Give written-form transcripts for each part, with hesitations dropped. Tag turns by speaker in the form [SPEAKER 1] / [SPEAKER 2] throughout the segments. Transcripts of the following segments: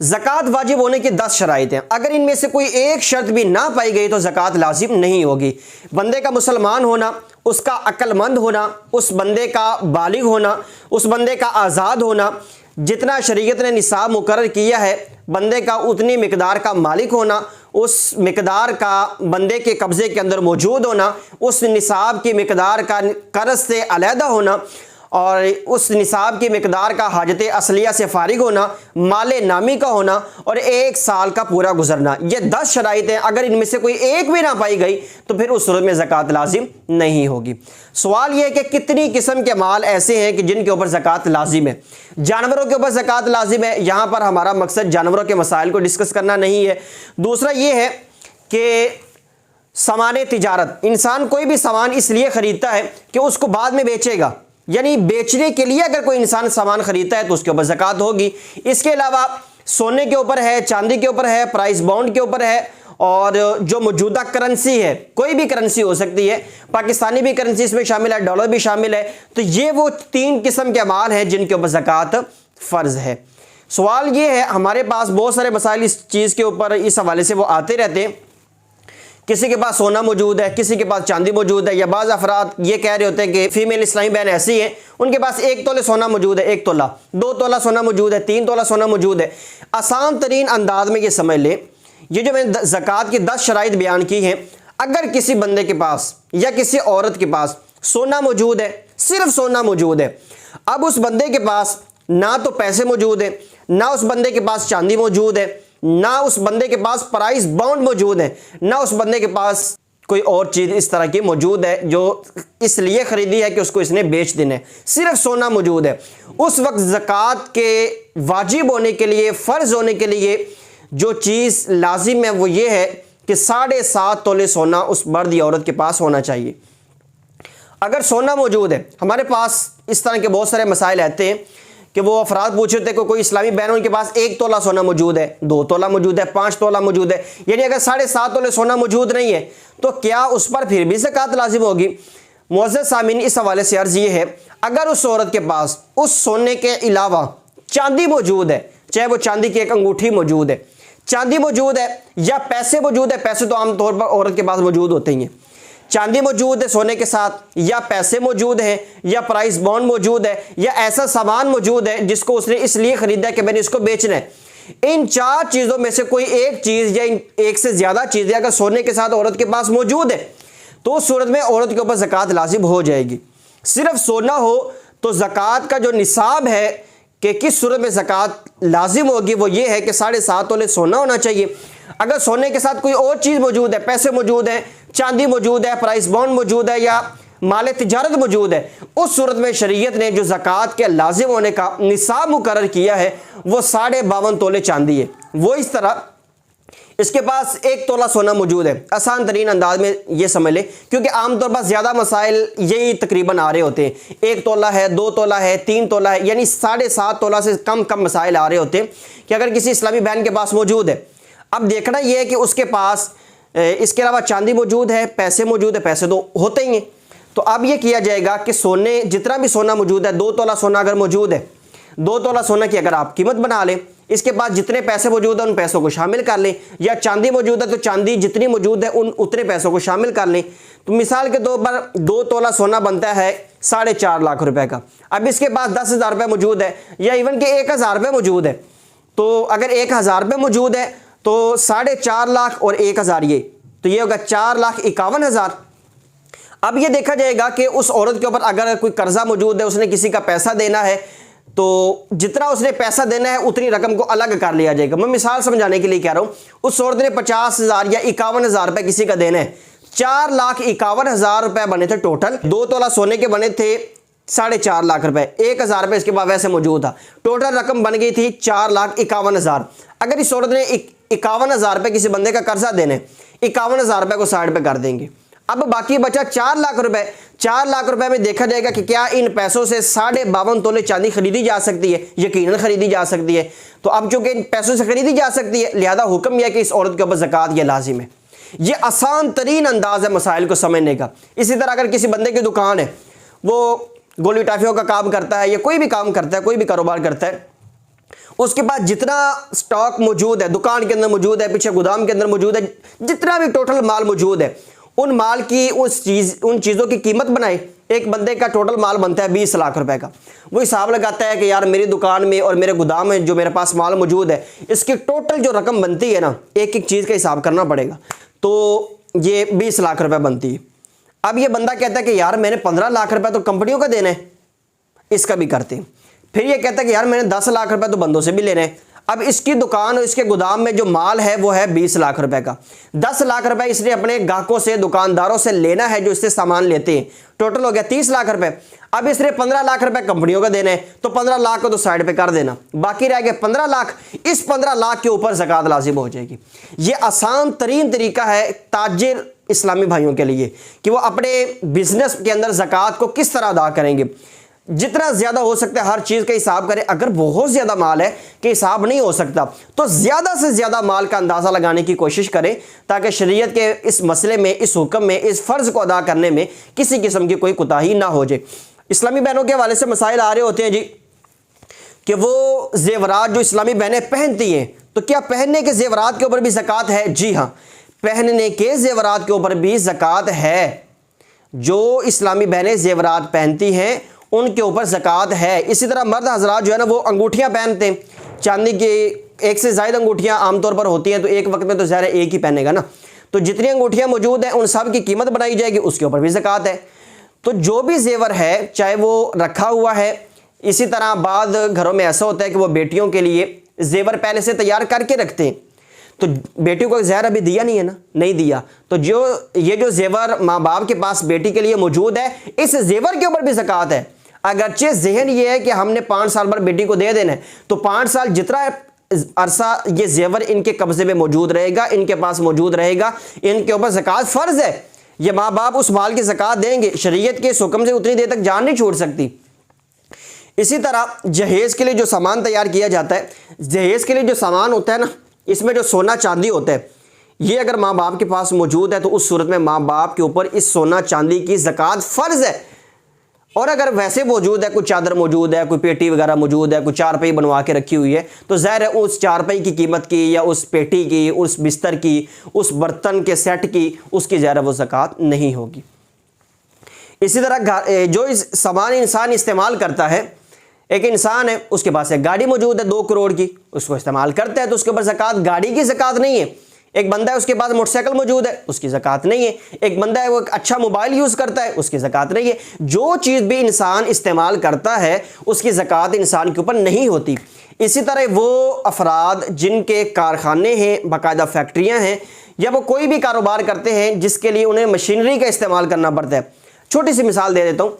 [SPEAKER 1] ज़कात वाजिब होने की 10 शराइत हैं। अगर इनमें से कोई एक शर्त भी ना पाई गई तो ज़कात लाजिम नहीं होगी। बंदे का मुसलमान होना, उसका अक्लमंद होना, उस बंदे का बालिग होना, उस बंदे का आज़ाद होना, जितना शरीयत ने निसाब मुकर्रर किया है बंदे का उतनी मिकदार का मालिक होना, उस मिकदार का बंदे के कब्ज़े के अंदर मौजूद होना, उस निसाब की मिकदार का कर्ज से अलहदा होना और उस निसाब की मिकदार का हाजत असलिया से फारिग होना, माले नामी का होना और 1 साल का पूरा गुजरना। ये 10 शराइत हैं। अगर इनमें से कोई एक भी ना पाई गई तो फिर उस सूरत में ज़कात लाजिम नहीं होगी। सवाल यह है कि कितनी किस्म के माल ऐसे हैं कि जिनके ऊपर ज़कात लाजिम है। जानवरों के ऊपर ज़कात लाजिम है। यहाँ पर हमारा मकसद जानवरों के मसाइल को डिस्कस करना नहीं है। दूसरा ये है कि सामान तिजारत, इंसान कोई भी सामान इसलिए ख़रीदता है कि उसको बाद में बेचेगा, यानी बेचने के लिए अगर कोई इंसान सामान खरीदता है तो उसके ऊपर ज़कात होगी। इसके अलावा सोने के ऊपर है, चांदी के ऊपर है, प्राइस बॉन्ड के ऊपर है और जो मौजूदा करेंसी है, कोई भी करेंसी हो सकती है, पाकिस्तानी भी करेंसी इसमें शामिल है, डॉलर भी शामिल है। तो ये वो 3 किस्म के माल हैं जिनके ऊपर ज़कात फ़र्ज़ है। सवाल ये है, हमारे पास बहुत सारे मसाइल इस चीज़ के ऊपर इस हवाले से वो आते रहते हैं। किसी के पास सोना मौजूद है, किसी के पास चांदी मौजूद है, या बाज़ अफराद ये कह रहे होते हैं कि फ़ीमेल इस्लामी बहन ऐसी है उनके पास 1 तोले सोना मौजूद है, 1 तोला, 2 तोला सोना मौजूद है, 3 तोला सोना मौजूद है। आसान तरीन अंदाज में ये समझ लें, ये जो मैंने ज़कात की 10 शराइत बयान की हैं, अगर किसी बंदे के पास या किसी औरत के पास सोना मौजूद है, सिर्फ सोना मौजूद है, अब उस बंदे के पास ना तो पैसे मौजूद है, ना उस बंदे के पास चांदी मौजूद है, ना उस बंदे के पास प्राइस बाउंड मौजूद है, ना उस बंदे के पास कोई और चीज़ इस तरह की मौजूद है जो इसलिए ख़रीदी है कि उसको इसने बेच देना है, सिर्फ सोना मौजूद है। उस वक्त ज़कात के वाजिब होने के लिए, फ़र्ज़ होने के लिए जो चीज़ लाजिम है वो ये है कि 7.5 तोले सोना उस मर्द या औरत के पास होना चाहिए। अगर सोना मौजूद है, हमारे पास इस तरह के बहुत सारे मसाइल आते हैं कि वो अफराद पूछे थे कोई इस्लामी बहन उनके पास 1 तोला सोना मौजूद है, 2 तोला मौजूद है, 5 तोला मौजूद है, यानी अगर 7.5 तोले सोना मौजूद नहीं है तो क्या उस पर फिर भी ज़कात लाजिम होगी? मुअज़्ज़ज़ सामीन, इस हवाले से अर्ज़ ये है, अगर उस औरत के पास उस सोने के अलावा चांदी मौजूद है, चाहे वो चांदी की एक अंगूठी मौजूद है, चांदी मौजूद है या पैसे मौजूद है, पैसे तो आमतौर पर औरत के पास मौजूद होते ही हैं, चांदी मौजूद है सोने के साथ, या पैसे मौजूद हैं, या प्राइस बॉन्ड मौजूद है, या ऐसा सामान मौजूद है जिसको उसने इसलिए ख़रीदा कि मैंने इसको बेचना है, इन 4 चीज़ों में से कोई एक चीज़ या एक से ज़्यादा चीज़ें अगर सोने के साथ औरत के पास मौजूद है तो उस सूरत में औरत के ऊपर ज़कात लाजिम हो जाएगी। सिर्फ सोना हो तो ज़कात का जो निसाब है कि किस सूरत में ज़कात लाजिम होगी वो ये है कि 7.5 तोले सोना होना चाहिए। अगर सोने के साथ कोई और चीज़ मौजूद है, पैसे मौजूद हैं, चांदी मौजूद है, प्राइस बॉन्ड मौजूद है या माल तिजारत मौजूद है, उस सूरत में शरीयत ने जो ज़कात के लाजिम होने का निसाब मुकर्रर किया है वो 52.5 तोले चांदी है। वो इस तरह इसके पास 1 तोला सोना मौजूद है। आसान तरीन अंदाज में ये समझ लें, क्योंकि आमतौर पर ज़्यादा मसाइल यही तकरीबन आ रहे होते हैं, 1 तोला है, 2 तोला है, 3 तोला है, यानी 7.5 तोला से कम मसाइल आ रहे होते हैं कि अगर किसी इस्लामी बहन के पास मौजूद है, अब देखना यह है कि उसके पास इसके अलावा चांदी मौजूद है, पैसे मौजूद है, पैसे तो होते ही हैं, तो अब यह किया जाएगा कि सोने जितना भी सोना मौजूद है, 2 तोला सोना अगर मौजूद है, 2 तोला सोना की अगर आप कीमत बना लें, इसके बाद जितने पैसे मौजूद हैं उन पैसों को शामिल कर लें, या चांदी मौजूद है तो चांदी जितनी मौजूद है उतने पैसों को शामिल कर लें। तो मिसाल के तौर पर 2 तोला सोना बनता है 4.5 लाख रुपए का। अब इसके पास 10,000 रुपये मौजूद है या इवन के 1,000 रुपये मौजूद है, तो अगर 1,000 रुपये मौजूद है तो 4.5 लाख और 1,000 ये होगा 4,51,000। अब ये देखा जाएगा कि उस औरत के ऊपर अगर कोई कर्जा मौजूद है, उसने किसी का पैसा देना है, तो जितना उसने पैसा देना है उतनी रकम को अलग कर लिया जाएगा। मैं मिसाल समझाने के लिए कह रहा हूँ, उस औरत ने 50,000 या 51,000 रुपये किसी का देना है, 4,51,000 रुपये बने थे टोटल। 2 तोला सोने के बने थे 4.5 लाख रुपए, 1,000 रुपये इसके बाद वैसे मौजूद था, टोटल रकम बन गई थी 4,51,000। अगर इस औरत ने 51,000 रुपये किसी बंदे का कर्जा देने, 51,000 रुपये को साइड पे कर देंगे, अब बाकी बचा 4 लाख रुपए। 4 लाख रुपए में देखा जाएगा कि क्या इन पैसों से 52.5 तोले चांदी खरीदी जा सकती है? यकीनन खरीदी जा सकती है। तो अब चूंकि इन पैसों से खरीदी जा सकती है, लिहाजा हुक्म यह है कि इस औरत के ऊपर ज़कात ये लाजिम है। ये आसान तरीन अंदाज है मसाइल को समझने का। इसी तरह अगर किसी बंदे की दुकान है, वो गोली टाफियों का काम करता है या कोई भी काम करता है, कोई भी कारोबार करता है, उसके पास जितना स्टॉक मौजूद है, दुकान के अंदर मौजूद है, पीछे गोदाम के अंदर मौजूद है, जितना भी टोटल माल मौजूद है, उन माल की उन चीज़ों की कीमत बनाए। एक बंदे का टोटल माल बनता है 20 लाख रुपए का, वो हिसाब लगाता है कि यार मेरी दुकान में और मेरे गोदाम में जो मेरे पास माल मौजूद है, इसकी टोटल जो रकम बनती है ना, एक एक चीज़ का हिसाब करना पड़ेगा, तो ये 20 लाख रुपए बनती है। अब ये बंदा कहता है कि यार मैंने 15 लाख रुपए तो कंपनियों का देना है, इसका भी करते हैं। फिर ये कहता है कि यार मैंने 10 लाख रुपए तो बंदों से भी लेने हैं। अब इसकी दुकान और इसके गोदाम में जो माल है वो है 20 लाख रुपए का। 10 लाख रुपए इसने अपने ग्राहकों से, दुकानदारों से लेना है जो इससे सामान लेते हैं, टोटल हो गया 30 लाख रुपए। अब इसने 15 लाख रुपए कंपनियों का देना है, तो 15 लाख को तो साइड पे कर देना, बाकी रह गए 15 लाख। इस 15 लाख के ऊपर ज़कात लाजिम हो जाएगी। ये आसान तरीन तरीका है ताजिर इस्लामी भाइयों के लिए कि वो अपने बिजनेस के अंदर ज़कात को किस तरह अदा करेंगे। जितना ज़्यादा हो सकता है हर चीज़ का हिसाब करें। अगर बहुत ज़्यादा माल है कि हिसाब नहीं हो सकता, तो ज़्यादा से ज़्यादा माल का अंदाज़ा लगाने की कोशिश करें, ताकि शरीयत के इस मसले में, इस हुक्म में, इस फ़र्ज़ को अदा करने में किसी किस्म की कोई कोताही ना हो जाए। इस्लामी बहनों के हवाले से मसाइल आ रहे होते हैं जी कि वो ज़ेवरात जो इस्लामी बहनें पहनती हैं, तो क्या पहनने के ज़ेवरात के ऊपर भी ज़कात है? जी हाँ, पहनने के ज़ेवरात के ऊपर भी ज़कात है। जो इस्लामी बहनें ज़ेवरात पहनती हैं उनके ऊपर ज़कात है। इसी तरह मर्द हजरात जो है ना, वो अंगूठियाँ पहनते हैं, चांदी की एक से ज़ायद अंगूठियाँ आमतौर पर होती हैं, तो एक वक्त में तो ज़ाहिर एक ही पहनेगा ना, तो जितनी अंगूठियाँ मौजूद हैं उन सब की कीमत बनाई जाएगी, उसके ऊपर भी ज़कात है। तो जो भी जेवर है, चाहे वो रखा हुआ है, इसी तरह बाद घरों में ऐसा होता है कि वो बेटियों के लिए जेवर पहले से तैयार करके रखते हैं, तो बेटियों को ज़हर अभी दिया नहीं है ना, नहीं दिया, तो ये जो जेवर माँ बाप के पास बेटी के लिए मौजूद है, इस जेवर के ऊपर भी ज़कात है। अगरचे जहन ये है कि हमने 5 साल पर बेटी को दे देना है, तो 5 साल जितना अरसा ये जेवर इनके कब्जे में मौजूद रहेगा, इनके पास मौजूद रहेगा, इनके ऊपर ज़कात फ़र्ज़ है। ये माँ बाप उस माल की ज़कात देंगे, शरीयत के इस हुक्म से उतनी देर तक जान नहीं छोड़ सकती। इसी तरह जहेज़ के लिए जो सामान तैयार किया जाता है, जहेज़ के लिए जो सामान होता है ना, इसमें जो सोना चांदी होता है, ये अगर माँ बाप के पास मौजूद है तो उस सूरत में माँ बाप के ऊपर इस सोना चांदी की ज़कात फ़र्ज़ है। और अगर वैसे मौजूद है, कोई चादर मौजूद है, कोई पेटी वगैरह मौजूद है, कोई चारपाई बनवा के रखी हुई है, तो ज़ाहिर है उस चारपाई की कीमत की या उस पेटी की, उस बिस्तर की, उस बर्तन के सेट की, उसकी ज़ाहिर है वो ज़कात नहीं होगी। इसी तरह जो इस सामान इंसान इस्तेमाल करता है, एक इंसान है उसके पास एक गाड़ी मौजूद है 2 करोड़ की, उसको इस्तेमाल करता है तो उसके ऊपर ज़कात, गाड़ी की ज़कात नहीं है। एक बंदा है उसके पास मोटरसाइकिल मौजूद है, उसकी ज़कात नहीं है। एक बंदा है वो अच्छा मोबाइल यूज़ करता है, उसकी ज़कात नहीं है। जो चीज़ भी इंसान इस्तेमाल करता है उसकी ज़कात इंसान के ऊपर नहीं होती। इसी तरह वो अफराद जिनके कारखाने हैं, बाकायदा फैक्ट्रियाँ हैं, या वो कोई भी कारोबार करते हैं जिसके लिए उन्हें मशीनरी का इस्तेमाल करना पड़ता है। छोटी सी मिसाल दे देता हूँ,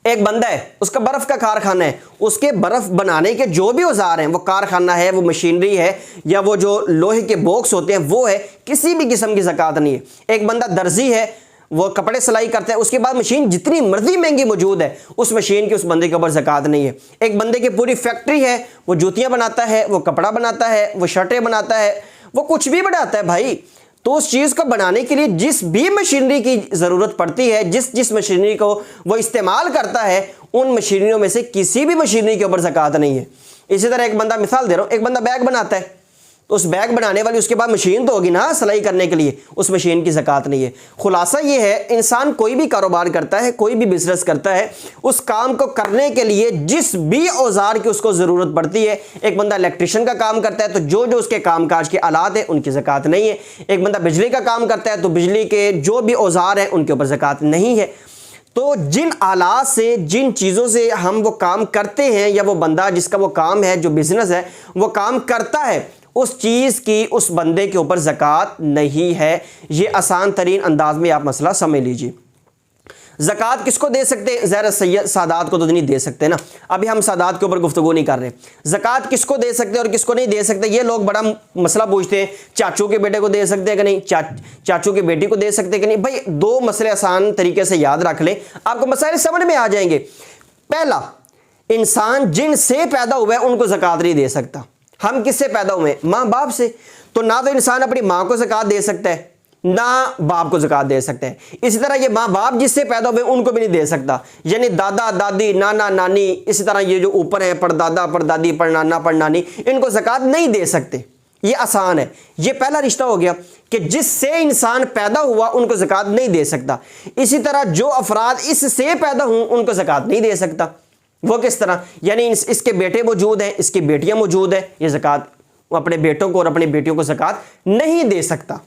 [SPEAKER 1] एक बंदा है उसका बर्फ़ का कारखाना है, उसके बर्फ़ बनाने के जो भी औजार हैं, वो कारखाना है, वो मशीनरी है, या वो जो लोहे के बॉक्स होते हैं वो है, किसी भी किस्म की ज़कात नहीं है। एक बंदा दर्जी है, वो कपड़े सिलाई करता है, उसके बाद मशीन जितनी मर्जी महंगी मौजूद है, उस मशीन की उस बंदे के ऊपर ज़कात नहीं है। एक बंदे की पूरी फैक्ट्री है, वो जूतियाँ बनाता है, वो कपड़ा बनाता है, वो शर्टें बनाता है, वो कुछ भी बनाता है भाई, तो उस चीज़ को बनाने के लिए जिस भी मशीनरी की ज़रूरत पड़ती है, जिस मशीनरी को वो इस्तेमाल करता है, उन मशीनरियों में से किसी भी मशीनरी के ऊपर ज़कात नहीं है। इसी तरह एक बंदा, मिसाल दे रहा हूँ, एक बंदा बैग बनाता है, तो उस बैग बनाने वाली उसके बाद मशीन तो होगी ना सिलाई करने के लिए, उस मशीन की ज़कात नहीं है। खुलासा ये है, इंसान कोई भी कारोबार करता है, कोई भी बिजनेस करता है, उस काम को करने के लिए जिस भी औजार की उसको ज़रूरत पड़ती है, एक बंदा इलेक्ट्रिशियन का काम करता है तो जो जो उसके कामकाज के आलात हैं उनकी ज़कात नहीं है। एक बंदा बिजली का काम करता है तो बिजली के जो भी औजार हैं उनके ऊपर ज़कात नहीं है। तो जिन आलात से, जिन चीज़ों से हम वो काम करते हैं, या वो बंदा जिसका वो काम है, जो बिजनेस है वो काम करता है, उस चीज़ की उस बंदे के ऊपर ज़कात नहीं है। ये आसान तरीन अंदाज में आप मसला समझ लीजिए। ज़कात किसको दे सकते हैं? ज़ाहिर सैयद सादात को तो नहीं दे सकते ना, अभी हम सादात के ऊपर गुफ्तगू नहीं कर रहे। ज़कात किसको दे सकते हैं और किसको नहीं दे सकते, ये लोग बड़ा मसला पूछते हैं। चाचू के बेटे को दे सकते हैं कि नहीं, चाचू की बेटी को दे सकते हैं कि नहीं। भाई 2 मसले आसान तरीके से याद रख लें, आपको मसाइल समझ में आ जाएंगे। पहला, इंसान जिनसे पैदा हुआ है उनको ज़कात नहीं दे सकता। हम किससे पैदा हुए? माँ बाप से। तो ना तो इंसान अपनी माँ को ज़कात दे सकता है, ना बाप को ज़कात दे सकते हैं। इसी तरह ये माँ बाप जिससे पैदा हुए उनको भी नहीं दे सकता, यानी दादा दादी नाना नानी, इसी तरह ये जो ऊपर है परदादा परदादी परनाना परनानी, इनको ज़कात नहीं दे सकते। ये आसान है। ये पहला रिश्ता हो गया कि जिससे इंसान पैदा हुआ उनको ज़कात नहीं दे सकता। इसी तरह जो अफराद इससे पैदा हुए उनको ज़कात नहीं दे सकता। वो किस तरह, यानी इसके बेटे मौजूद हैं, इसकी बेटियां मौजूद हैं, ये ज़कात अपने बेटों को और अपनी बेटियों को ज़कात नहीं दे सकता।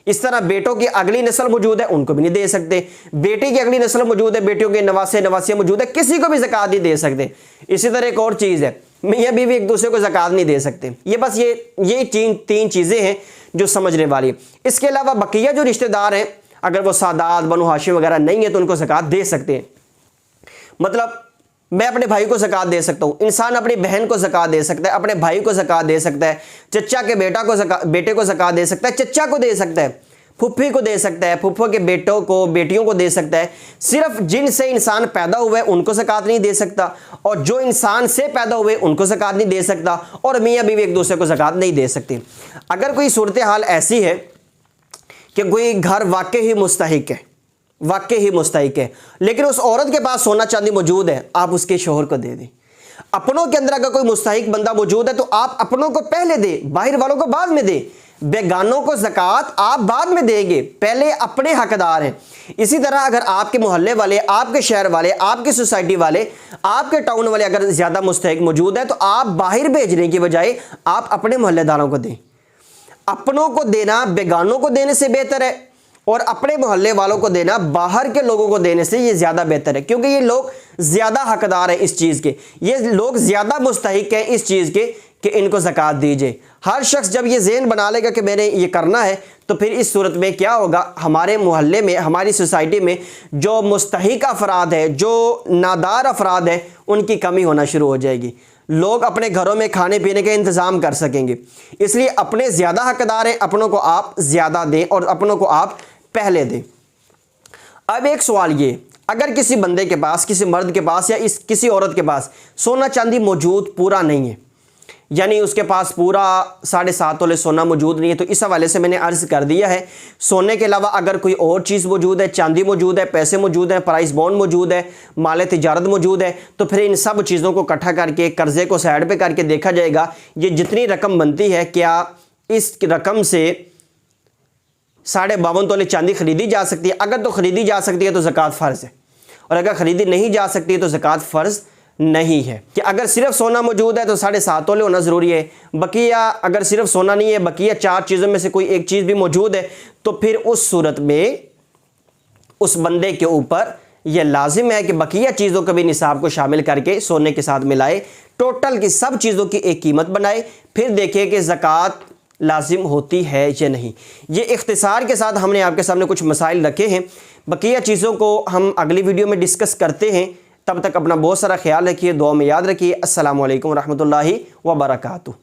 [SPEAKER 1] इस तरह बेटों की अगली नस्ल मौजूद है, उनको भी नहीं दे सकते। बेटी की अगली नस्ल मौजूद है, बेटियों के नवासे नवासियाँ मौजूद है, किसी को भी ज़कात नहीं दे सकते। इसी तरह एक और चीज़ है, मियाँ बीवी एक दूसरे को ज़कात नहीं दे सकते। ये बस ये तीन चीज़ें हैं जो समझने वाली है। इसके अलावा बकिया जो रिश्तेदार हैं, अगर वो सादात बनु हाशिम वगैरह नहीं है तो उनको ज़कात दे सकते हैं। मतलब मैं अपने भाई को ज़कात दे सकता हूँ, इंसान अपनी बहन को ज़कात दे सकता है, अपने भाई को ज़कात दे सकता है, चचा के बेटे को ज़कात दे सकता है, चचा को दे सकता है, फुफ्फी को दे सकता है, फुफ्फो के बेटों को बेटियों को दे सकता है। सिर्फ जिनसे इंसान पैदा हुए उनको ज़कात नहीं दे सकता, और जो इंसान से पैदा हुए उनको ज़कात नहीं दे सकता, और मियाँ बीवी एक दूसरे को ज़कात नहीं दे सकती। अगर कोई सूरत हाल ऐसी है कि कोई घर वाकई ही मुस्तहिक है, लेकिन उस औरत के पास सोना चांदी मौजूद है, आप उसके शोहर को दे दें। अपनों के अंदर अगर कोई मुस्तहिक बंदा मौजूद है तो आप अपनों को पहले दे, बाहर वालों को बाद में दे। बेगानों को ज़कात आप बाद में देंगे, पहले अपने हकदार हैं। इसी तरह अगर आपके मोहल्ले वाले, आपके शहर वाले, आपकी सोसाइटी वाले, आपके टाउन वाले अगर ज़्यादा मुस्तहिक मौजूद है तो आप बाहर भेजने की बजाय आप अपने मोहल्लेदारों को दें। अपनों को देना बेगानों को देने से बेहतर है, और अपने मोहल्ले वालों को देना बाहर के लोगों को देने से ये ज़्यादा बेहतर है, क्योंकि ये लोग ज़्यादा हकदार हैं इस चीज़ के, ये लोग ज़्यादा मुस्तहिक हैं इस चीज़ के कि इनको ज़कात दीजिए। हर शख्स जब ये ज़हन बना लेगा कि मैंने ये करना है, तो फिर इस सूरत में क्या होगा, हमारे मोहल्ले में, हमारी सोसाइटी में जो मुस्तहिक अफराद है, जो नादार अफराद हैं, उनकी कमी होना शुरू हो जाएगी। लोग अपने घरों में खाने पीने का इंतज़ाम कर सकेंगे। इसलिए अपने ज़्यादा हकदार हैं, अपनों को आप ज़्यादा दें और अपनों को आप पहले दें। अब एक सवाल ये, अगर किसी बंदे के पास, किसी मर्द के पास या किसी औरत के पास सोना चांदी मौजूद पूरा नहीं है, यानी उसके पास पूरा 7.5 तोले सोना मौजूद नहीं है, तो इस हवाले से मैंने अर्ज़ कर दिया है, सोने के अलावा अगर कोई और चीज़ मौजूद है, चांदी मौजूद है, पैसे मौजूद हैं, प्राइस बॉन्ड मौजूद है, माल तिजारत मौजूद है, तो फिर इन सब चीज़ों को इकट्ठा करके कर्ज़े को साइड पे करके देखा जाएगा ये जितनी रकम बनती है, क्या इस रकम से 52.5 तोले चांदी खरीदी जा सकती है। अगर तो खरीदी जा सकती है तो ज़कात फ़र्ज़ है, और अगर खरीदी नहीं जा सकती है तो ज़कात फ़र्ज़ नहीं है। कि अगर सिर्फ सोना मौजूद है तो 7.5 तोले होना ज़रूरी है। बकिया अगर सिर्फ सोना नहीं है, बकिया 4 चीज़ों में से कोई एक चीज़ भी मौजूद है, तो फिर उस सूरत में उस बंदे के ऊपर यह लाजिम है कि बकिया चीज़ों को भी निसाब को शामिल करके सोने के साथ मिलाए, टोटल की सब चीज़ों की एक कीमत बनाए, फिर देखे कि ज़कात लाजिम होती है या नहीं। ये इख्तिसार के साथ हमने आपके सामने कुछ मसाइल रखे हैं। बकिया चीज़ों को हम अगली वीडियो में डिस्कस करते हैं। तब तक अपना बहुत सारा ख्याल रखिए, दुआ में याद रखिए। अस्सलामु अलैकुम रहमतुल्लाहि व बरकातुहू।